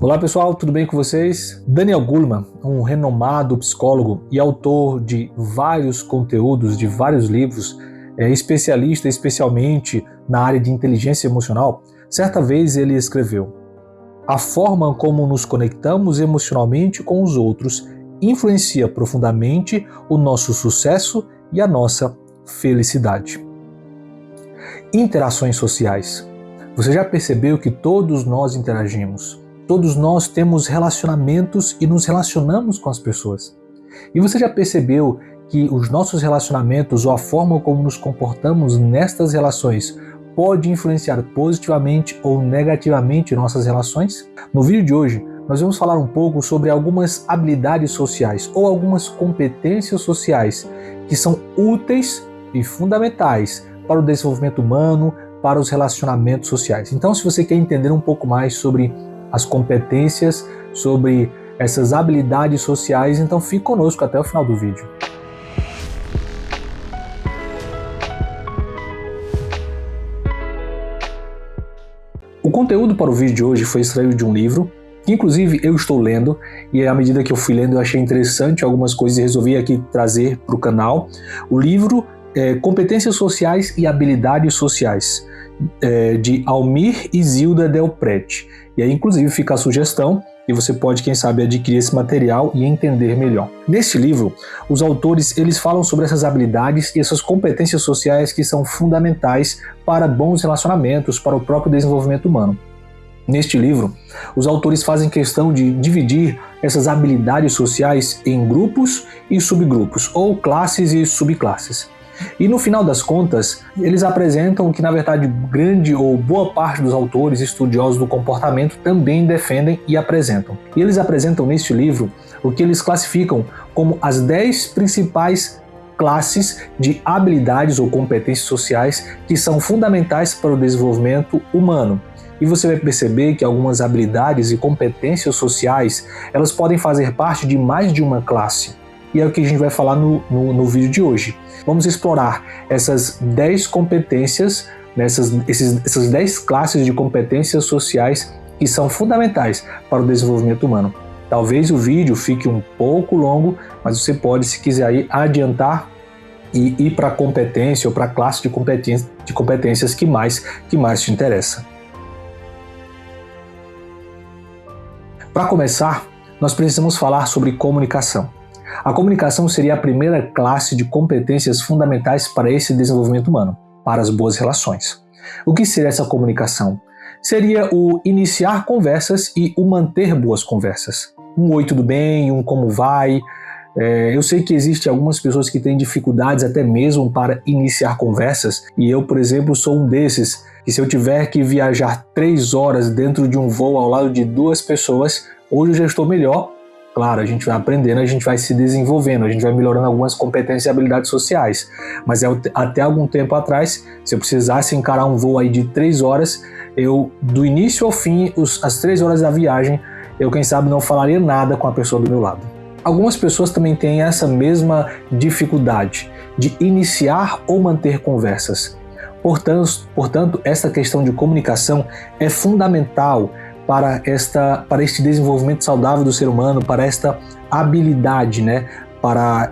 Olá pessoal, tudo bem com vocês? Daniel Goleman, um renomado psicólogo e autor de vários conteúdos, de vários livros, especialista especialmente na área de inteligência emocional, certa vez ele escreveu: "A forma como nos conectamos emocionalmente com os outros influencia profundamente o nosso sucesso e a nossa felicidade." Interações sociais. Você já percebeu que todos nós interagimos? Todos nós temos relacionamentos e nos relacionamos com as pessoas. E você já percebeu que os nossos relacionamentos ou a forma como nos comportamos nestas relações pode influenciar positivamente ou negativamente nossas relações? No vídeo de hoje, nós vamos falar um pouco sobre algumas habilidades sociais ou algumas competências sociais que são úteis e fundamentais para o desenvolvimento humano, para os relacionamentos sociais. Então, se você quer entender um pouco mais sobre as competências, sobre essas habilidades sociais, então fique conosco até o final do vídeo. O conteúdo para o vídeo de hoje foi extraído de um livro, que inclusive eu estou lendo, e à medida que eu fui lendo eu achei interessante algumas coisas e resolvi aqui trazer para o canal. O livro é Competências Sociais e Habilidades Sociais, de Almir e Zilda Delprete. E aí inclusive fica a sugestão e você pode, quem sabe, adquirir esse material e entender melhor. Neste livro, os autores eles falam sobre essas habilidades e essas competências sociais que são fundamentais para bons relacionamentos, para o próprio desenvolvimento humano. Neste livro, os autores fazem questão de dividir essas habilidades sociais em grupos e subgrupos, ou classes e subclasses. E no final das contas, eles apresentam que, na verdade, grande ou boa parte dos autores estudiosos do comportamento também defendem e apresentam. E eles apresentam neste livro o que eles classificam como as 10 principais classes de habilidades ou competências sociais que são fundamentais para o desenvolvimento humano. E você vai perceber que algumas habilidades e competências sociais, elas podem fazer parte de mais de uma classe. E é o que a gente vai falar no vídeo de hoje. Vamos explorar essas 10 competências, essas 10 classes de competências sociais que são fundamentais para o desenvolvimento humano. Talvez o vídeo fique um pouco longo, mas você pode, se quiser, aí, adiantar e ir para a competência ou para a classe de competências que mais te interessa. Para começar, nós precisamos falar sobre comunicação. A comunicação seria a primeira classe de competências fundamentais para esse desenvolvimento humano, para as boas relações. O que seria essa comunicação? Seria o iniciar conversas e o manter boas conversas. Um oi, tudo bem, um como vai. Eu sei que existem algumas pessoas que têm dificuldades até mesmo para iniciar conversas, e eu, por exemplo, sou um desses, que se eu tiver que viajar 3 horas dentro de um voo ao lado de 2 pessoas, hoje eu já estou melhor. Claro, a gente vai aprendendo, a gente vai se desenvolvendo, a gente vai melhorando algumas competências e habilidades sociais. Mas até algum tempo atrás, se eu precisasse encarar um voo aí de 3 horas, eu, do início ao fim, as 3 horas da viagem, eu, quem sabe, não falaria nada com a pessoa do meu lado. Algumas pessoas também têm essa mesma dificuldade de iniciar ou manter conversas. Portanto, essa questão de comunicação é fundamental para este desenvolvimento saudável do ser humano, para esta habilidade, para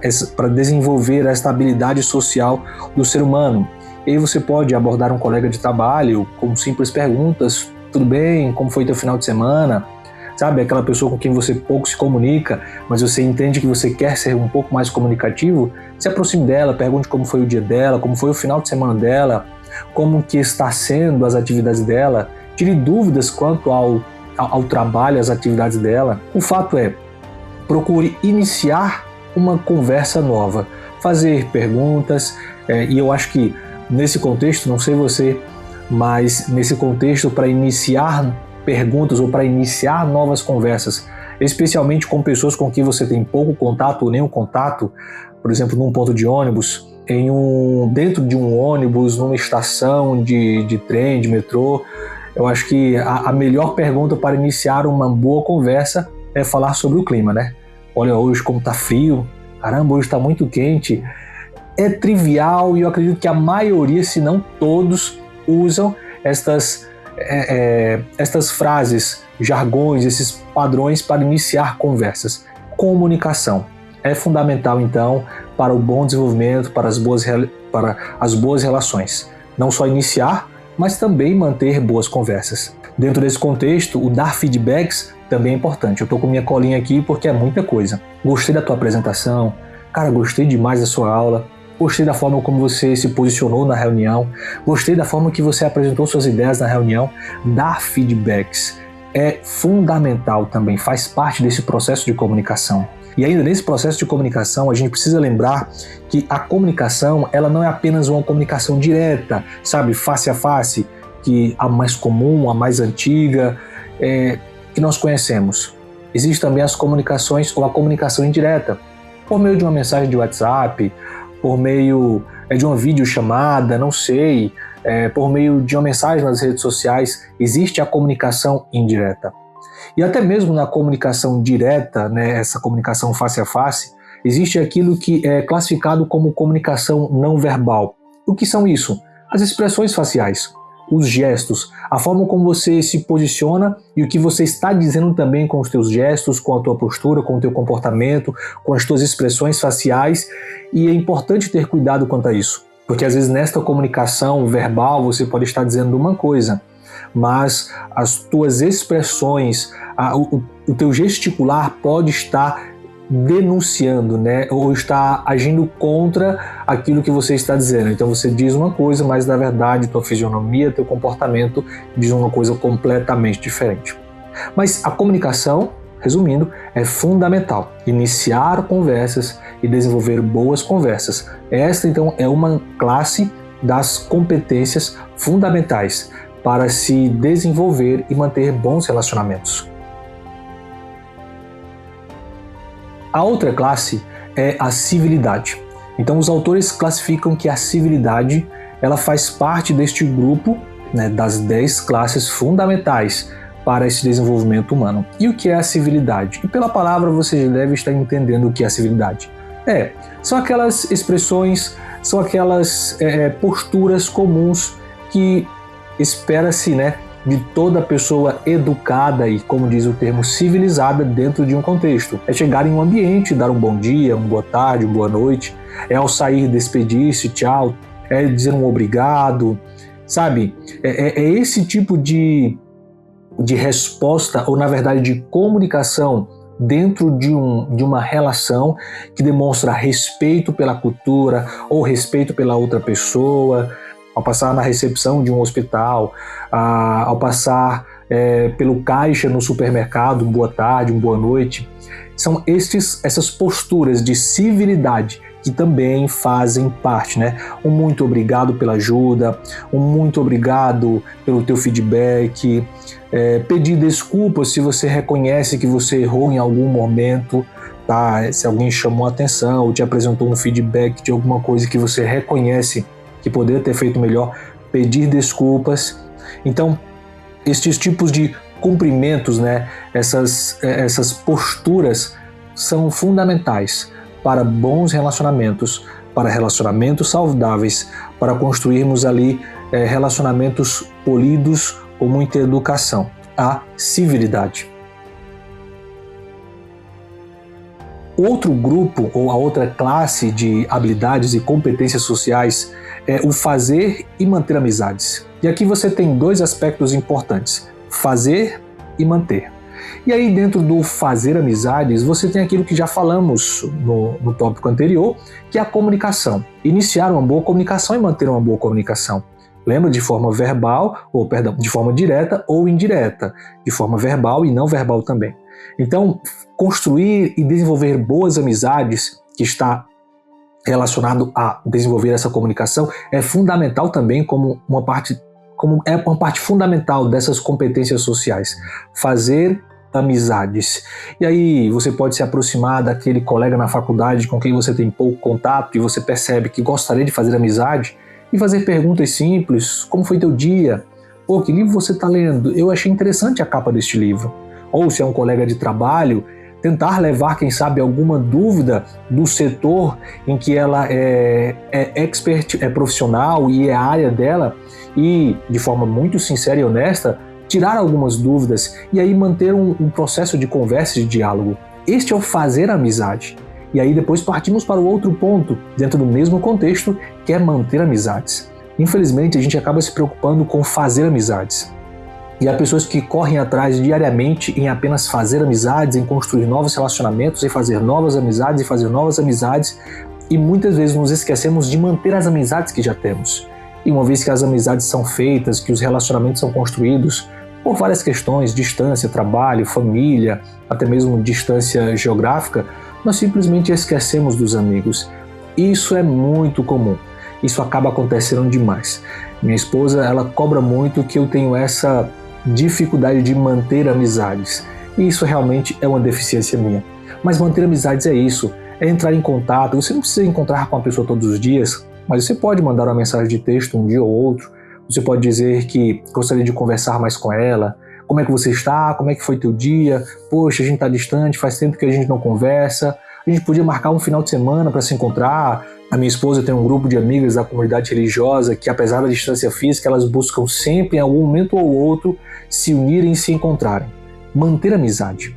desenvolver esta habilidade social do ser humano. E aí você pode abordar um colega de trabalho com simples perguntas: tudo bem? Como foi teu final de semana? Sabe, aquela pessoa com quem você pouco se comunica, mas você entende que você quer ser um pouco mais comunicativo, se aproxime dela, pergunte como foi o dia dela, como foi o final de semana dela, como que está sendo as atividades dela. Tire dúvidas quanto ao trabalho, às atividades dela. O fato é, procure iniciar uma conversa nova, fazer perguntas, e eu acho que nesse contexto, não sei você, mas nesse contexto, para iniciar perguntas ou para iniciar novas conversas, especialmente com pessoas com quem você tem pouco contato ou nenhum contato, por exemplo, num ponto de ônibus, dentro de um ônibus, numa estação de trem, de metrô, eu acho que a melhor pergunta para iniciar uma boa conversa é falar sobre o clima, Olha, hoje como tá frio, caramba, hoje tá muito quente. É trivial e eu acredito que a maioria, se não todos, usam estas frases jargões, esses padrões para iniciar conversas. Comunicação é fundamental, então, para o bom desenvolvimento, para as boas relações. Não só iniciar, mas também manter boas conversas. Dentro desse contexto, o dar feedbacks também é importante. Eu estou com minha colinha aqui porque é muita coisa. Gostei da tua apresentação, cara, gostei demais da sua aula, gostei da forma como você se posicionou na reunião, gostei da forma que você apresentou suas ideias na reunião. Dar feedbacks é fundamental também, faz parte desse processo de comunicação. E ainda nesse processo de comunicação, a gente precisa lembrar que a comunicação, ela não é apenas uma comunicação direta, sabe, face a face, que a mais comum, a mais antiga, que nós conhecemos. Existem também as comunicações ou a comunicação indireta, por meio de uma mensagem de WhatsApp, por meio de uma videochamada, não sei, por meio de uma mensagem nas redes sociais. Existe a comunicação indireta. E até mesmo na comunicação direta, né, essa comunicação face a face, existe aquilo que é classificado como comunicação não verbal. O que são isso? As expressões faciais, os gestos, a forma como você se posiciona e o que você está dizendo também com os teus gestos, com a tua postura, com o teu comportamento, com as tuas expressões faciais. E é importante ter cuidado quanto a isso, porque às vezes nesta comunicação verbal você pode estar dizendo uma coisa, mas as tuas expressões, o teu gesticular pode estar denunciando, né, ou está agindo contra aquilo que você está dizendo. Então você diz uma coisa, mas na verdade tua fisionomia, teu comportamento diz uma coisa completamente diferente. Mas a comunicação, resumindo, é fundamental. Iniciar conversas e desenvolver boas conversas. Esta então é uma classe das competências fundamentais para se desenvolver e manter bons relacionamentos. A outra classe é a civilidade. Então os autores classificam que a civilidade ela faz parte deste grupo, né, das 10 classes fundamentais para esse desenvolvimento humano. E o que é a civilidade? E pela palavra você já deve estar entendendo o que é a civilidade. São aquelas expressões, são aquelas posturas comuns que espera-se, né, de toda pessoa educada e, como diz o termo, civilizada dentro de um contexto. É chegar em um ambiente, dar um bom dia, uma boa tarde, uma boa noite, ao sair despedir-se, tchau, dizer um obrigado, sabe? É esse tipo de resposta, ou na verdade de comunicação dentro de uma relação que demonstra respeito pela cultura ou respeito pela outra pessoa, ao passar na recepção de um hospital, ao passar pelo caixa no supermercado, boa tarde, boa noite. São essas posturas de civilidade que também fazem parte, né? Um muito obrigado pela ajuda, um muito obrigado pelo teu feedback, pedir desculpas se você reconhece que você errou em algum momento, tá? Se alguém chamou a atenção ou te apresentou um feedback de alguma coisa que você reconhece que poderia ter feito melhor, pedir desculpas. Então, estes tipos de cumprimentos, né, essas posturas são fundamentais para bons relacionamentos, para relacionamentos saudáveis, para construirmos ali relacionamentos polidos com muita educação. A civilidade. Outro grupo ou a outra classe de habilidades e competências sociais é o fazer e manter amizades. E aqui você tem dois aspectos importantes: fazer e manter. E aí dentro do fazer amizades, você tem aquilo que já falamos no tópico anterior, que é a comunicação. Iniciar uma boa comunicação e manter uma boa comunicação. Lembra? De forma verbal, de forma direta ou indireta, de forma verbal e não verbal também. Então, construir e desenvolver boas amizades, que está relacionado a desenvolver essa comunicação, é fundamental também como uma parte fundamental dessas competências sociais. Fazer amizades. E aí você pode se aproximar daquele colega na faculdade com quem você tem pouco contato e você percebe que gostaria de fazer amizade e fazer perguntas simples, como foi teu dia? Pô, que livro você está lendo? Eu achei interessante a capa deste livro. Ou se é um colega de trabalho, tentar levar, quem sabe, alguma dúvida do setor em que ela é expert, é profissional e é a área dela, e de forma muito sincera e honesta, tirar algumas dúvidas e aí manter um processo de conversa e de diálogo. Este é o fazer amizade. E aí depois partimos para o outro ponto, dentro do mesmo contexto, que é manter amizades. Infelizmente, a gente acaba se preocupando com fazer amizades. E há pessoas que correm atrás diariamente em apenas fazer amizades, em construir novos relacionamentos, em fazer novas amizades, e muitas vezes nos esquecemos de manter as amizades que já temos. E uma vez que as amizades são feitas, que os relacionamentos são construídos, por várias questões, distância, trabalho, família, até mesmo distância geográfica, nós simplesmente esquecemos dos amigos. Isso é muito comum. Isso acaba acontecendo demais. Minha esposa, ela cobra muito que eu tenho essa dificuldade de manter amizades. E isso realmente é uma deficiência minha. Mas manter amizades é isso, é entrar em contato. Você não precisa encontrar com a pessoa todos os dias, mas você pode mandar uma mensagem de texto um dia ou outro. Você pode dizer que gostaria de conversar mais com ela. Como é que você está? Como é que foi teu dia? Poxa, a gente está distante, faz tempo que a gente não conversa. A gente podia marcar um final de semana para se encontrar. A minha esposa tem um grupo de amigas da comunidade religiosa que, apesar da distância física, elas buscam sempre, em algum momento ou outro, se unirem e se encontrarem. Manter amizade.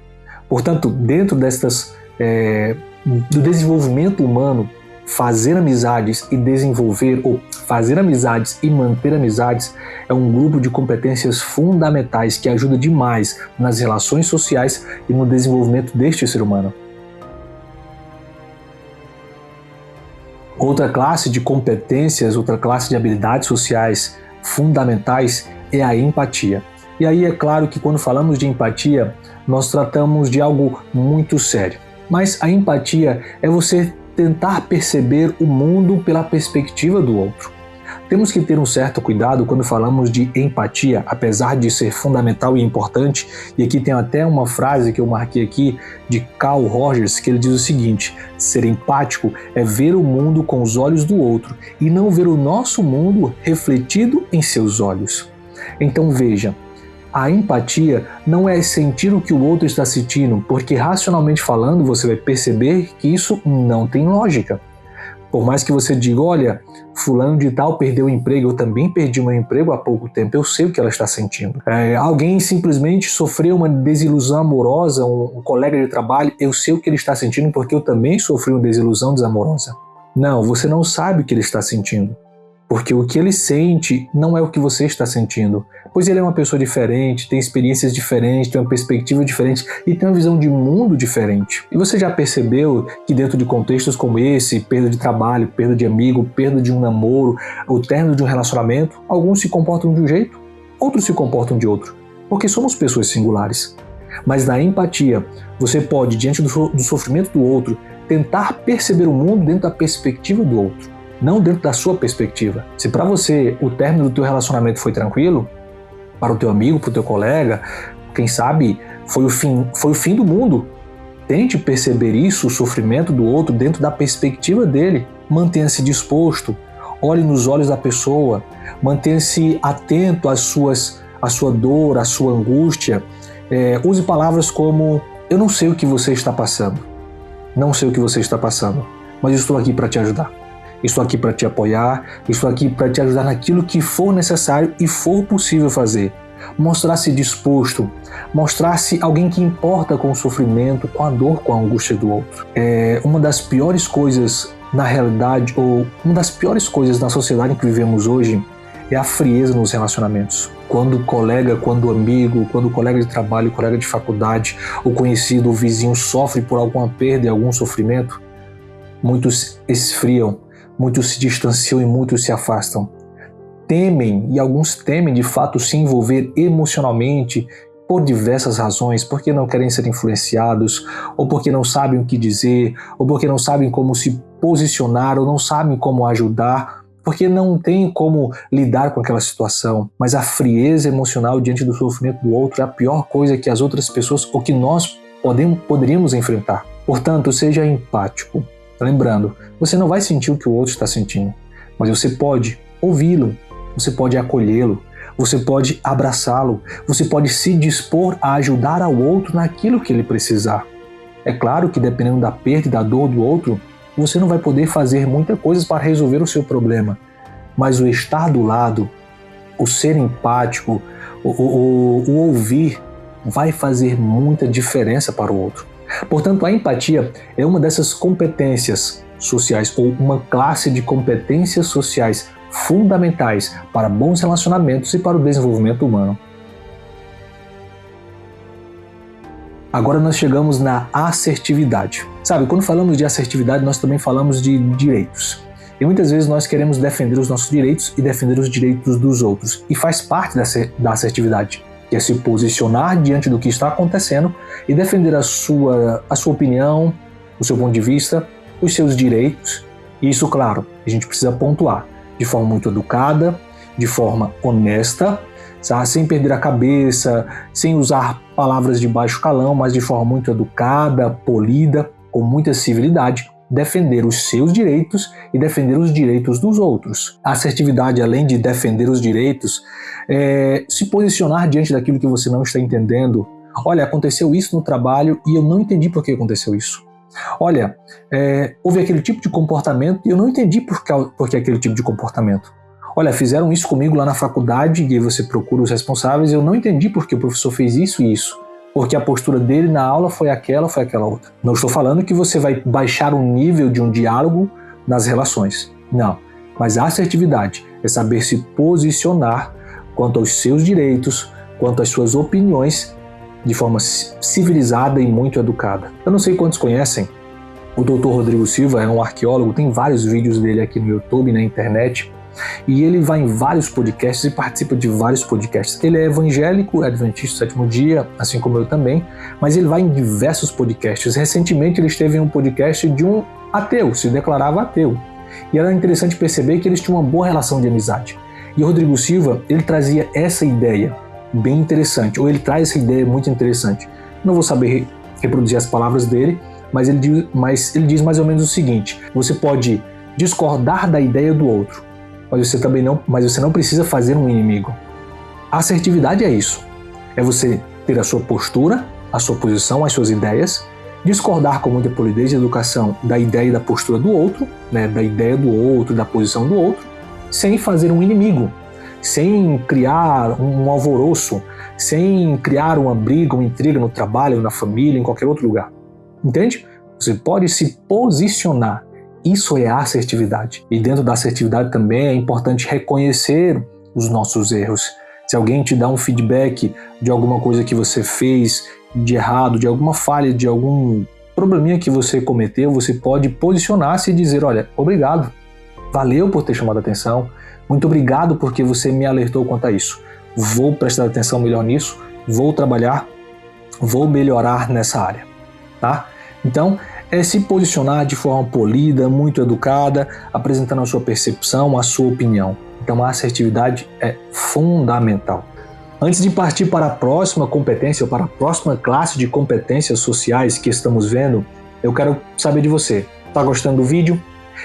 Portanto, dentro do desenvolvimento humano, fazer amizades e desenvolver, ou fazer amizades e manter amizades, é um grupo de competências fundamentais que ajuda demais nas relações sociais e no desenvolvimento deste ser humano. Outra classe de competências, outra classe de habilidades sociais fundamentais é a empatia. E aí é claro que quando falamos de empatia, nós tratamos de algo muito sério. Mas a empatia é você tentar perceber o mundo pela perspectiva do outro. Temos que ter um certo cuidado quando falamos de empatia, apesar de ser fundamental e importante, e aqui tem até uma frase que eu marquei aqui de Carl Rogers, que ele diz o seguinte: ser empático é ver o mundo com os olhos do outro e não ver o nosso mundo refletido em seus olhos. Então veja, a empatia não é sentir o que o outro está sentindo, porque racionalmente falando você vai perceber que isso não tem lógica. Por mais que você diga, olha, fulano de tal perdeu o emprego, eu também perdi meu emprego há pouco tempo, eu sei o que ela está sentindo. Alguém simplesmente sofreu uma desilusão amorosa, um colega de trabalho, eu sei o que ele está sentindo porque eu também sofri uma desilusão desamorosa. Não, você não sabe o que ele está sentindo. Porque o que ele sente não é o que você está sentindo. Pois ele é uma pessoa diferente, tem experiências diferentes, tem uma perspectiva diferente e tem uma visão de mundo diferente. E você já percebeu que dentro de contextos como esse, perda de trabalho, perda de amigo, perda de um namoro, o término de um relacionamento, alguns se comportam de um jeito, outros se comportam de outro. Porque somos pessoas singulares. Mas na empatia, você pode, diante do sofrimento do outro, tentar perceber o mundo dentro da perspectiva do outro. Não dentro da sua perspectiva. Se para você o término do teu relacionamento foi tranquilo, para o teu amigo, para o teu colega, quem sabe foi o fim do mundo. Tente perceber isso, o sofrimento do outro, dentro da perspectiva dele. Mantenha-se disposto, olhe nos olhos da pessoa, mantenha-se atento à sua dor, à sua angústia. Use palavras como: eu não sei o que você está passando. Não sei o que você está passando, mas estou aqui para te ajudar. Estou aqui para te apoiar, estou aqui para te ajudar naquilo que for necessário e for possível fazer. Mostrar-se disposto, mostrar-se alguém que importa com o sofrimento, com a dor, com a angústia do outro. Uma das piores coisas na realidade, ou uma das piores coisas na sociedade em que vivemos hoje, é a frieza nos relacionamentos. Quando o colega, quando o amigo, quando o colega de trabalho, o colega de faculdade, o conhecido, o vizinho sofre por alguma perda e algum sofrimento, muitos esfriam, muitos se distanciam e muitos se afastam. Temem, e alguns temem de fato se envolver emocionalmente por diversas razões, porque não querem ser influenciados, ou porque não sabem o que dizer, ou porque não sabem como se posicionar, ou não sabem como ajudar, porque não têm como lidar com aquela situação. Mas a frieza emocional diante do sofrimento do outro é a pior coisa que as outras pessoas, ou que nós poderíamos enfrentar. Portanto, seja empático. Lembrando, você não vai sentir o que o outro está sentindo, mas você pode ouvi-lo, você pode acolhê-lo, você pode abraçá-lo, você pode se dispor a ajudar ao outro naquilo que ele precisar. É claro que dependendo da perda e da dor do outro, você não vai poder fazer muitas coisas para resolver o seu problema, mas o estar do lado, o ser empático, O ouvir vai fazer muita diferença para o outro. Portanto, a empatia é uma dessas competências sociais, ou uma classe de competências sociais fundamentais para bons relacionamentos e para o desenvolvimento humano. Agora nós chegamos na assertividade. Sabe, quando falamos de assertividade, nós também falamos de direitos. E muitas vezes nós queremos defender os nossos direitos e defender os direitos dos outros. E faz parte da assertividade, que é se posicionar diante do que está acontecendo e defender a sua opinião, o seu ponto de vista, os seus direitos. E isso, claro, a gente precisa pontuar de forma muito educada, de forma honesta, sabe? Sem perder a cabeça, sem usar palavras de baixo calão, mas de forma muito educada, polida, com muita civilidade, defender os seus direitos e defender os direitos dos outros. A assertividade, além de defender os direitos, é se posicionar diante daquilo que você não está entendendo. Olha, aconteceu isso no trabalho e eu não entendi por que aconteceu isso. Olha, houve aquele tipo de comportamento e eu não entendi por que aquele tipo de comportamento. Olha, fizeram isso comigo lá na faculdade e aí você procura os responsáveis e eu não entendi por que o professor fez isso e isso. Porque a postura dele na aula foi aquela outra. Não estou falando que você vai baixar o nível de um diálogo nas relações. Não. Mas a assertividade é saber se posicionar quanto aos seus direitos, quanto às suas opiniões, de forma civilizada e muito educada. Eu não sei quantos conhecem, o Dr. Rodrigo Silva é um arqueólogo, tem vários vídeos dele aqui no YouTube, na internet, e ele vai em vários podcasts e participa de vários podcasts. Ele é evangélico, é adventista do sétimo dia, assim como eu também, mas ele vai em diversos podcasts. Recentemente ele esteve em um podcast de um ateu, se declarava ateu. E era interessante perceber que eles tinham uma boa relação de amizade. E o Rodrigo Silva, ele trazia essa ideia bem interessante, ou ele traz essa ideia muito interessante. Não vou saber reproduzir as palavras dele, mas ele diz mais ou menos o seguinte: você pode discordar da ideia do outro, mas você não precisa fazer um inimigo. A assertividade é isso. É você ter a sua postura, a sua posição, as suas ideias, discordar com muita polidez e educação da ideia e da postura do outro, né, da ideia do outro, da posição do outro, sem fazer um inimigo, sem criar um alvoroço, sem criar uma briga, uma intriga no trabalho, na família, em qualquer outro lugar. Entende? Você pode se posicionar. Isso é assertividade. E dentro da assertividade também é importante reconhecer os nossos erros. Se alguém te dá um feedback de alguma coisa que você fez de errado, de alguma falha, de algum probleminha que você cometeu, você pode posicionar-se e dizer: olha, obrigado, valeu por ter chamado a atenção, muito obrigado porque você me alertou quanto a isso. Vou prestar atenção melhor nisso, vou trabalhar, vou melhorar nessa área, tá? Então, é se posicionar de forma polida, muito educada, apresentando a sua percepção, a sua opinião. Então a assertividade é fundamental. Antes de partir para a próxima competência, ou para a próxima classe de competências sociais que estamos vendo, eu quero saber de você. Está gostando do vídeo?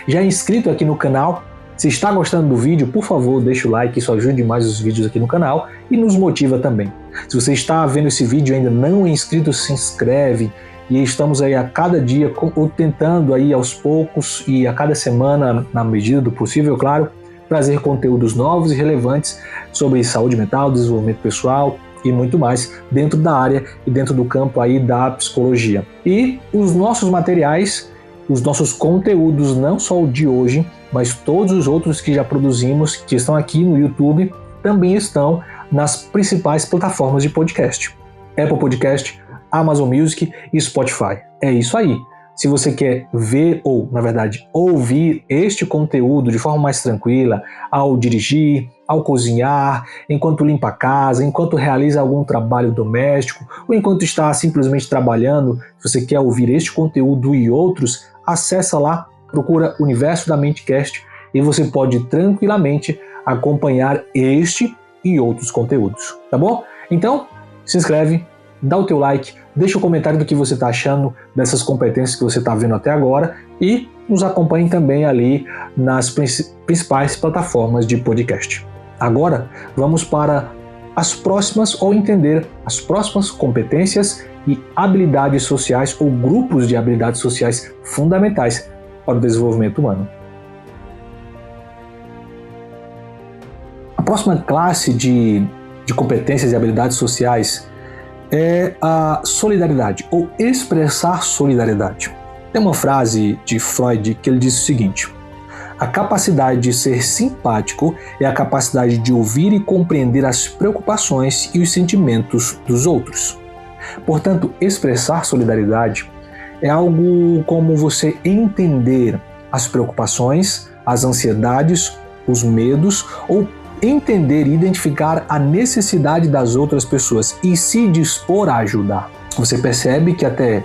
Já é inscrito aqui no canal? Se está gostando do vídeo, por favor, deixa o like, isso ajuda demais os vídeos aqui no canal e nos motiva também. Se você está vendo esse vídeo e ainda não é inscrito, se inscreve. E estamos aí a cada dia tentando aí aos poucos e a cada semana, na medida do possível, claro, trazer conteúdos novos e relevantes sobre saúde mental, desenvolvimento pessoal e muito mais dentro da área e dentro do campo aí da psicologia. E os nossos materiais, os nossos conteúdos, não só o de hoje, mas todos os outros que já produzimos, que estão aqui no YouTube, também estão nas principais plataformas de podcast. Apple Podcast, Amazon Music e Spotify. É isso aí. Se você quer ver ou, na verdade, ouvir este conteúdo de forma mais tranquila, ao dirigir, ao cozinhar, enquanto limpa a casa, enquanto realiza algum trabalho doméstico, ou enquanto está simplesmente trabalhando, se você quer ouvir este conteúdo e outros, acessa lá, procura Universo da Mentecast e você pode tranquilamente acompanhar este e outros conteúdos, tá bom? Então, se inscreve, dá o teu like, deixa o comentário do que você está achando dessas competências que você está vendo até agora e nos acompanhe também ali nas principais plataformas de podcast. Agora, vamos para as próximas, ou entender as próximas competências e habilidades sociais ou grupos de habilidades sociais fundamentais para o desenvolvimento humano. A próxima classe de de competências e habilidades sociais é a solidariedade, ou expressar solidariedade. Tem uma frase de Freud que ele diz o seguinte: a capacidade de ser simpático é a capacidade de ouvir e compreender as preocupações e os sentimentos dos outros. Portanto, expressar solidariedade é algo como você entender as preocupações, as ansiedades, os medos, ou entender e identificar a necessidade das outras pessoas e se dispor a ajudar. Você percebe que até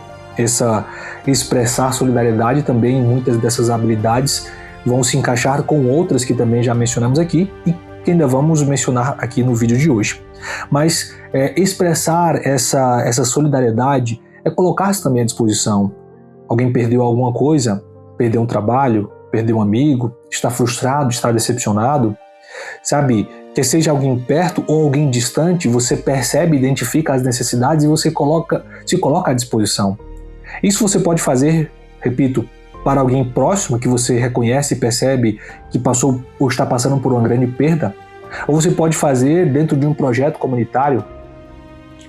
expressar solidariedade também, muitas dessas habilidades vão se encaixar com outras que também já mencionamos aqui e que ainda vamos mencionar aqui no vídeo de hoje. Mas expressar essa solidariedade é colocar-se também à disposição. Alguém perdeu alguma coisa, perdeu um trabalho, perdeu um amigo, está frustrado, está decepcionado, sabe? Que seja alguém perto ou alguém distante, você percebe, identifica as necessidades e você se coloca à disposição. Isso você pode fazer, repito, para alguém próximo que você reconhece e percebe que passou ou está passando por uma grande perda, ou você pode fazer dentro de um projeto comunitário,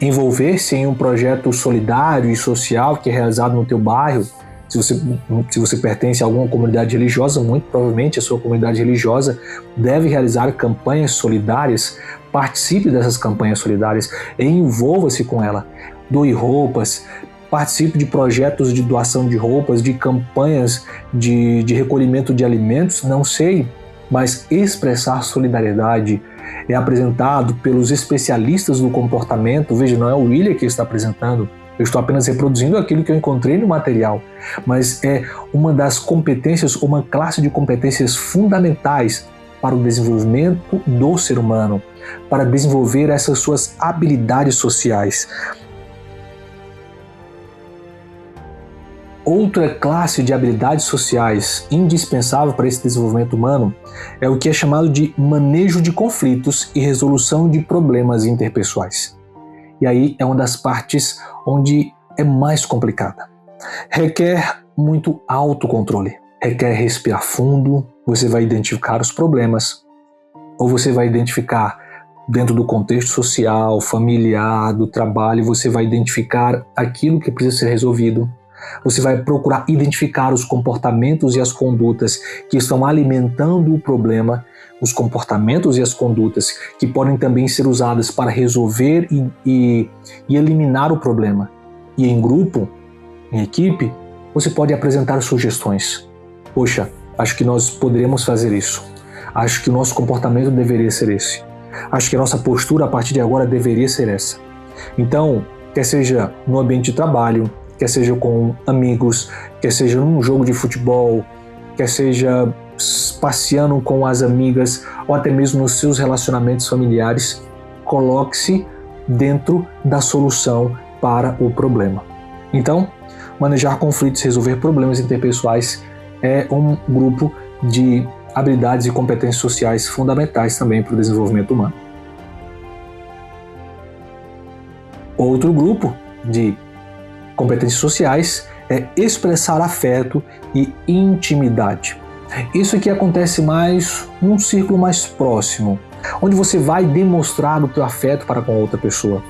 envolver-se em um projeto solidário e social que é realizado no teu bairro. Se você pertence a alguma comunidade religiosa, muito provavelmente a sua comunidade religiosa deve realizar campanhas solidárias. Participe dessas campanhas solidárias e envolva-se com ela. Doe roupas, participe de projetos de doação de roupas, de campanhas de recolhimento de alimentos, não sei, mas expressar solidariedade é apresentado pelos especialistas do comportamento. Veja, não é o William que está apresentando, eu estou apenas reproduzindo aquilo que eu encontrei no material, mas é uma das competências, uma classe de competências fundamentais para o desenvolvimento do ser humano, para desenvolver essas suas habilidades sociais. Outra classe de habilidades sociais indispensável para esse desenvolvimento humano é o que é chamado de manejo de conflitos e resolução de problemas interpessoais. E aí é uma das partes onde é mais complicada. Requer muito autocontrole, requer respirar fundo, você vai identificar os problemas, ou você vai identificar dentro do contexto social, familiar, do trabalho, você vai identificar aquilo que precisa ser resolvido. Você vai procurar identificar os comportamentos e as condutas que estão alimentando o problema, os comportamentos e as condutas que podem também ser usadas para resolver e eliminar o problema. E em grupo, em equipe, você pode apresentar sugestões. Poxa, acho que nós poderíamos fazer isso. Acho que o nosso comportamento deveria ser esse. Acho que a nossa postura a partir de agora deveria ser essa. Então, quer seja no ambiente de trabalho, quer seja com amigos, quer seja num jogo de futebol, quer seja passeando com as amigas ou até mesmo nos seus relacionamentos familiares, coloque-se dentro da solução para o problema. Então, manejar conflitos e resolver problemas interpessoais é um grupo de habilidades e competências sociais fundamentais também para o desenvolvimento humano. Outro grupo de competências sociais é expressar afeto e intimidade. Isso aqui acontece mais num círculo mais próximo, onde você vai demonstrar o teu afeto para com outra pessoa,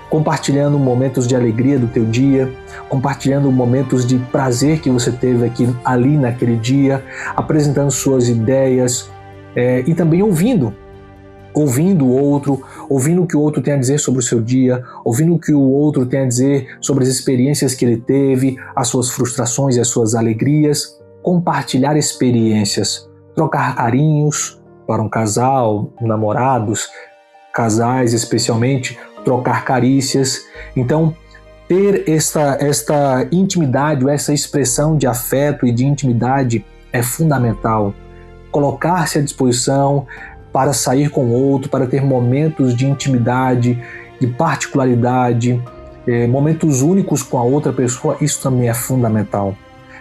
compartilhando momentos de alegria do teu dia, compartilhando momentos de prazer que você teve ali naquele dia, apresentando suas ideias e também ouvindo o outro, ouvindo o que o outro tem a dizer sobre o seu dia, ouvindo o que o outro tem a dizer sobre as experiências que ele teve, as suas frustrações e as suas alegrias, compartilhar experiências, trocar carinhos para um casal, namorados, casais especialmente, trocar carícias. Então, ter esta intimidade, essa expressão de afeto e de intimidade é fundamental. Colocar-se à disposição para sair com o outro, para ter momentos de intimidade, de particularidade, momentos únicos com a outra pessoa, isso também é fundamental.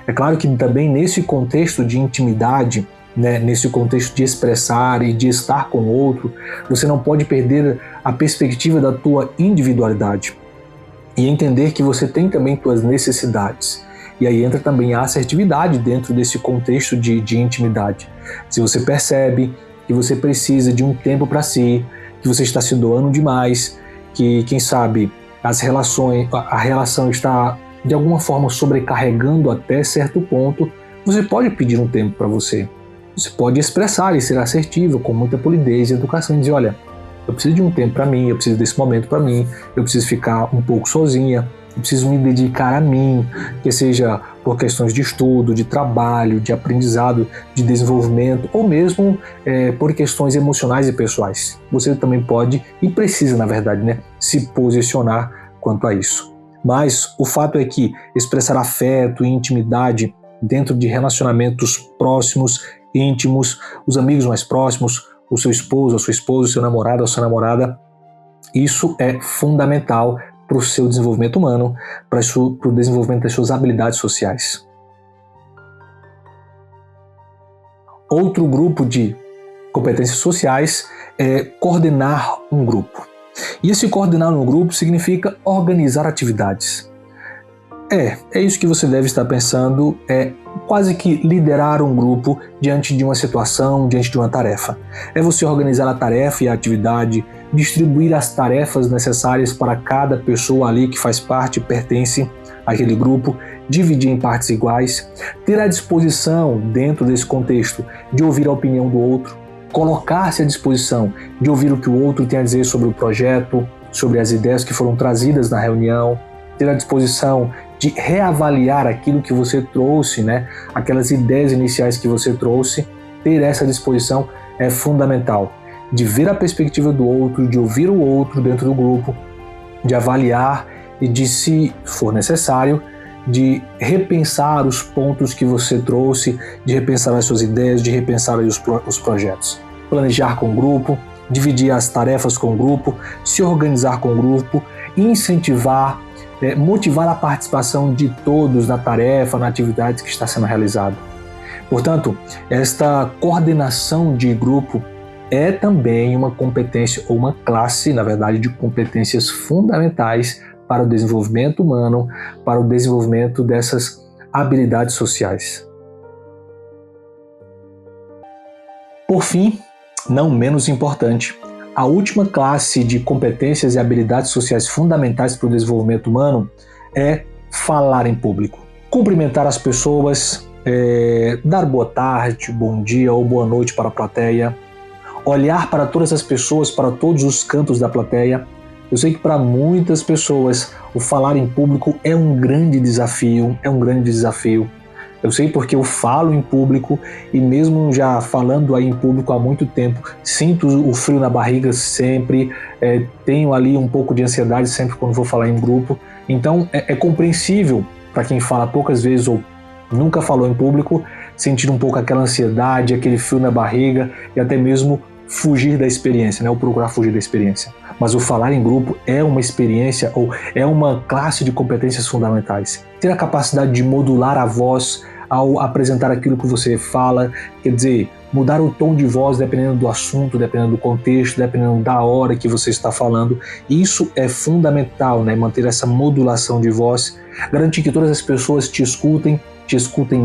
É claro que também nesse contexto de intimidade, nesse contexto de expressar e de estar com o outro, você não pode perder a perspectiva da tua individualidade e entender que você tem também tuas necessidades. E aí entra também a assertividade dentro desse contexto de intimidade. Se você percebe que você precisa de um tempo para si, que você está se doando demais, que, quem sabe, a relação está de alguma forma sobrecarregando até certo ponto, você pode pedir um tempo para você. Você pode expressar e ser assertivo com muita polidez e educação e dizer, olha, eu preciso de um tempo para mim, eu preciso desse momento para mim, eu preciso ficar um pouco sozinha, eu preciso me dedicar a mim, que seja por questões de estudo, de trabalho, de aprendizado, de desenvolvimento, ou mesmo por questões emocionais e pessoais. Você também pode e precisa, na verdade, né, se posicionar quanto a isso. Mas o fato é que expressar afeto e intimidade dentro de relacionamentos próximos, íntimos, os amigos mais próximos, o seu esposo, a sua esposa, o seu namorado, a sua namorada, isso é fundamental para o seu desenvolvimento humano, para o desenvolvimento das suas habilidades sociais. Outro grupo de competências sociais é coordenar um grupo. E esse coordenar um grupo significa organizar atividades. É isso que você deve estar pensando, é quase que liderar um grupo diante de uma situação, diante de uma tarefa. É você organizar a tarefa e a atividade, distribuir as tarefas necessárias para cada pessoa ali que faz parte, pertence àquele grupo, dividir em partes iguais, ter a disposição, dentro desse contexto, de ouvir a opinião do outro, colocar-se à disposição de ouvir o que o outro tem a dizer sobre o projeto, sobre as ideias que foram trazidas na reunião, ter a disposição de reavaliar aquilo que você trouxe, né? Aquelas ideias iniciais que você trouxe, ter essa disposição é fundamental. De ver a perspectiva do outro, de ouvir o outro dentro do grupo, de avaliar e de, se for necessário, de repensar os pontos que você trouxe, de repensar as suas ideias, de repensar os projetos. Planejar com o grupo, dividir as tarefas com o grupo, se organizar com o grupo, incentivar, motivar a participação de todos na tarefa, na atividade que está sendo realizada. Portanto, esta coordenação de grupo é também uma competência, ou uma classe, na verdade, de competências fundamentais para o desenvolvimento humano, para o desenvolvimento dessas habilidades sociais. Por fim, não menos importante, a última classe de competências e habilidades sociais fundamentais para o desenvolvimento humano é falar em público. Cumprimentar as pessoas, dar boa tarde, bom dia ou boa noite para a plateia, olhar para todas as pessoas, para todos os cantos da plateia. Eu sei que para muitas pessoas o falar em público é um grande desafio, Eu sei porque eu falo em público e mesmo já falando aí em público há muito tempo, sinto o frio na barriga sempre, tenho ali um pouco de ansiedade sempre quando vou falar em grupo. Então é compreensível para quem fala poucas vezes ou nunca falou em público, sentir um pouco aquela ansiedade, aquele frio na barriga e até mesmo fugir da experiência, né? Ou procurar fugir da experiência. Mas o falar em grupo é uma experiência ou é uma classe de competências fundamentais. Ter a capacidade de modular a voz ao apresentar aquilo que você fala, quer dizer, mudar o tom de voz dependendo do assunto, dependendo do contexto, dependendo da hora que você está falando. Isso é fundamental, né? Manter essa modulação de voz, garantir que todas as pessoas te escutem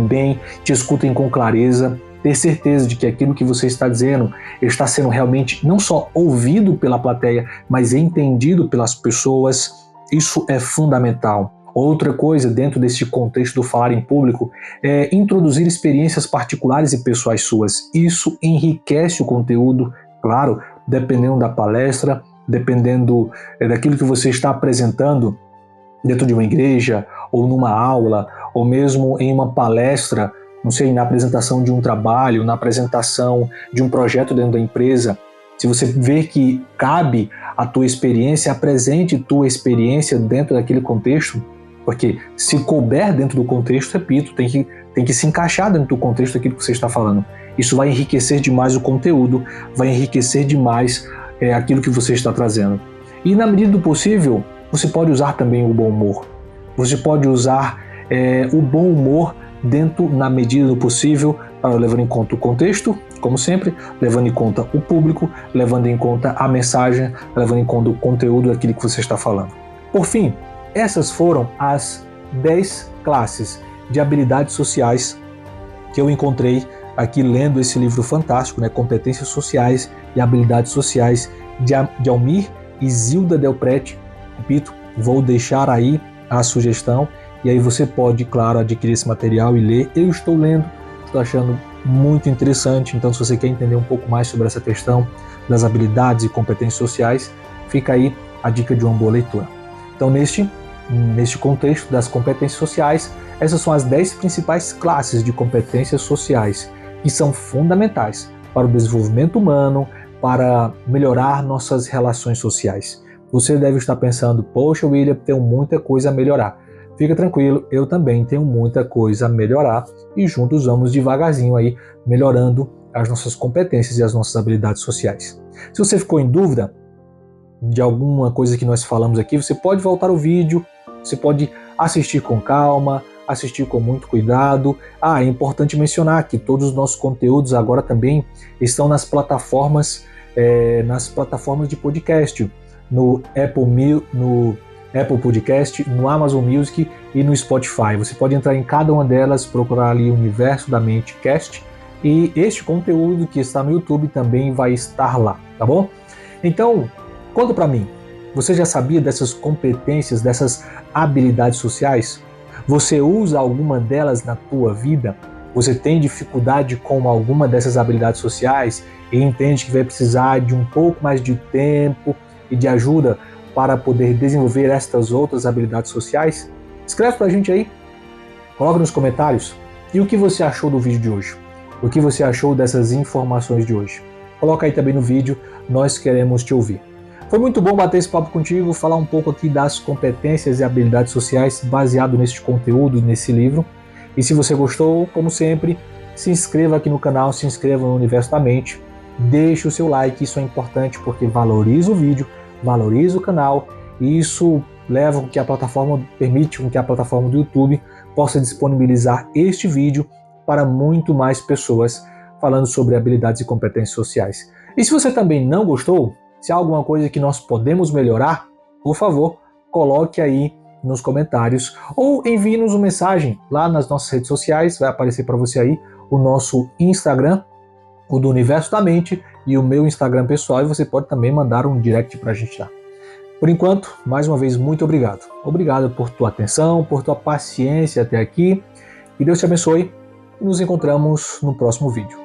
bem, te escutem com clareza, ter certeza de que aquilo que você está dizendo está sendo realmente não só ouvido pela plateia, mas entendido pelas pessoas. Isso é fundamental. Outra coisa dentro desse contexto do falar em público é introduzir experiências particulares e pessoais suas. Isso enriquece o conteúdo, claro, dependendo da palestra, dependendo daquilo que você está apresentando dentro de uma igreja, ou numa aula, ou mesmo em uma palestra, não sei, na apresentação de um trabalho, na apresentação de um projeto dentro da empresa. Se você vê que cabe a tua experiência, apresente tua experiência dentro daquele contexto, porque se couber dentro do contexto, repito, tem que se encaixar dentro do contexto daquilo que você está falando. Isso vai enriquecer demais o conteúdo, vai enriquecer demais aquilo que você está trazendo. E na medida do possível, você pode usar também o bom humor. Você pode usar o bom humor dentro, na medida do possível, levando em conta o contexto, como sempre, levando em conta o público, levando em conta a mensagem, levando em conta o conteúdo daquilo que você está falando. Por fim, essas foram as 10 classes de habilidades sociais que eu encontrei aqui lendo esse livro fantástico, né? Competências Sociais e Habilidades Sociais, de Almir e Zilda Delprete. Repito, vou deixar aí a sugestão e aí você pode, claro, adquirir esse material e ler. Eu estou lendo, estou achando muito interessante, então se você quer entender um pouco mais sobre essa questão das habilidades e competências sociais, fica aí a dica de uma boa leitura. Então, neste contexto das competências sociais, essas são as 10 principais classes de competências sociais que são fundamentais para o desenvolvimento humano, para melhorar nossas relações sociais. Você deve estar pensando, poxa, William, tenho muita coisa a melhorar. Fica tranquilo, eu também tenho muita coisa a melhorar e juntos vamos devagarzinho aí melhorando as nossas competências e as nossas habilidades sociais. Se você ficou em dúvida de alguma coisa que nós falamos aqui, você pode voltar o vídeo, você pode assistir com calma, assistir com muito cuidado. É importante mencionar que todos os nossos conteúdos agora também estão nas plataformas de podcast, no Apple Podcast, no Amazon Music e no Spotify. Você pode entrar em cada uma delas, procurar ali Universo da Mente Cast, e este conteúdo que está no YouTube também vai estar lá, tá bom? Então, conta para mim, você já sabia dessas competências, dessas habilidades sociais? Você usa alguma delas na tua vida? Você tem dificuldade com alguma dessas habilidades sociais e entende que vai precisar de um pouco mais de tempo e de ajuda para poder desenvolver estas outras habilidades sociais? Escreve pra gente aí, coloca nos comentários. E o que você achou do vídeo de hoje? O que você achou dessas informações de hoje? Coloca aí também no vídeo, nós queremos te ouvir. Foi muito bom bater esse papo contigo, falar um pouco aqui das competências e habilidades sociais baseado neste conteúdo, nesse livro. E se você gostou, como sempre, se inscreva aqui no canal, se inscreva no Universo da Mente, deixe o seu like, isso é importante porque valoriza o vídeo, valoriza o canal e isso leva com que a plataforma, permite com que a plataforma do YouTube possa disponibilizar este vídeo para muito mais pessoas falando sobre habilidades e competências sociais. E se você também não gostou, se há alguma coisa que nós podemos melhorar, por favor, coloque aí nos comentários ou envie-nos uma mensagem lá nas nossas redes sociais, vai aparecer para você aí o nosso Instagram, o do Universo da Mente e o meu Instagram pessoal, e você pode também mandar um direct para a gente lá. Por enquanto, mais uma vez, muito obrigado. Obrigado por tua atenção, por tua paciência até aqui, e Deus te abençoe, e nos encontramos no próximo vídeo.